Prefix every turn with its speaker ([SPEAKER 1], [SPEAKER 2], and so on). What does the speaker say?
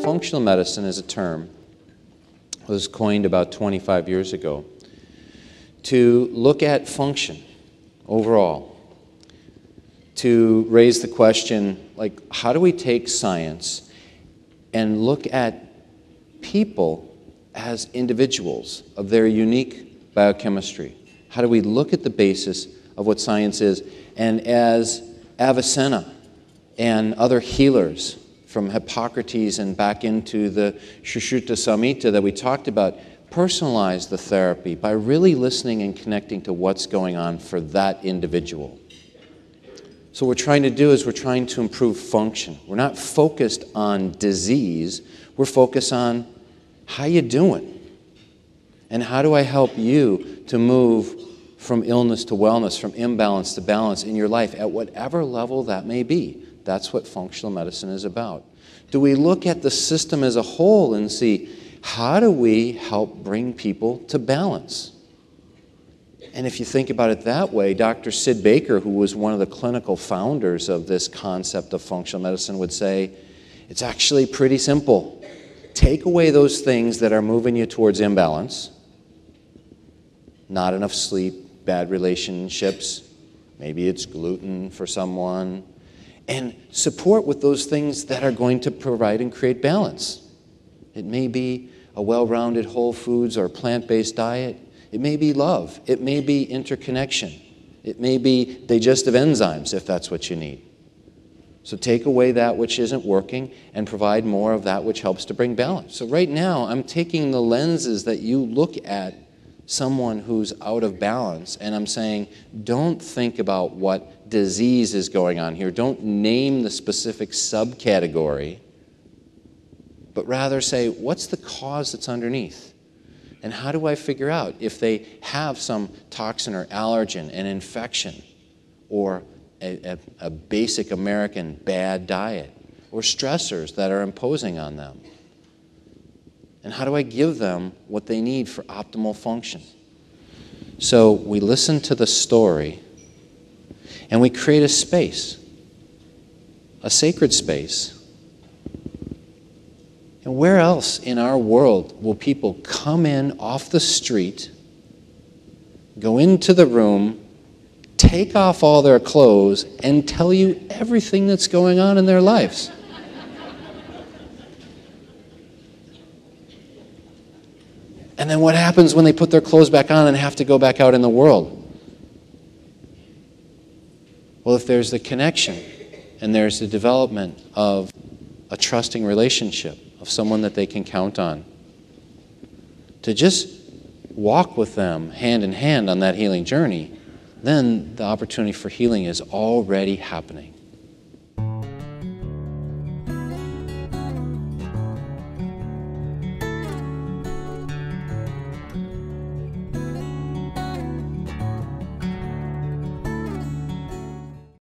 [SPEAKER 1] Functional medicine is a term that was coined about 25 years ago to look at function overall, to raise the question, like, how do we take science and look at people as individuals of their unique biochemistry? How do we look at the basis of what science is? And as Avicenna and other healers from Hippocrates and back into the Sushruta Samhita that we talked about, personalize the therapy by really listening and connecting to what's going on for that individual. So what we're trying to do is we're trying to improve function. We're not focused on disease. We're focused on how you doing? And how do I help you to move from illness to wellness, from imbalance to balance in your life at whatever level that may be? That's what functional medicine is about. Do we look at the system as a whole and see, how do we help bring people to balance? And if you think about it that way, Dr. Sid Baker, who was one of the clinical founders of this concept of functional medicine, would say, it's actually pretty simple. Take away those things that are moving you towards imbalance, not enough sleep, bad relationships, maybe it's gluten for someone, and support with those things that are going to provide and create balance. It may be a well-rounded whole foods or plant-based diet. It may be love. It may be interconnection. It may be digestive enzymes if that's what you need. So take away that which isn't working and provide more of that which helps to bring balance. So right now I'm taking the lenses that you look at someone who's out of balance, and I'm saying, don't think about what disease is going on here. Don't name the specific subcategory, but rather say, what's the cause that's underneath? And how do I figure out if they have some toxin or allergen, an infection, or a basic American bad diet, or stressors that are imposing on them? And how do I give them what they need for optimal function? So we listen to the story, and we create a space, a sacred space. And where else in our world will people come in off the street, go into the room, take off all their clothes, and tell you everything that's going on in their lives? And then what happens when they put their clothes back on and have to go back out in the world? Well, if there's the connection and there's the development of a trusting relationship, of someone that they can count on, to just walk with them hand in hand on that healing journey, then the opportunity for healing is already happening.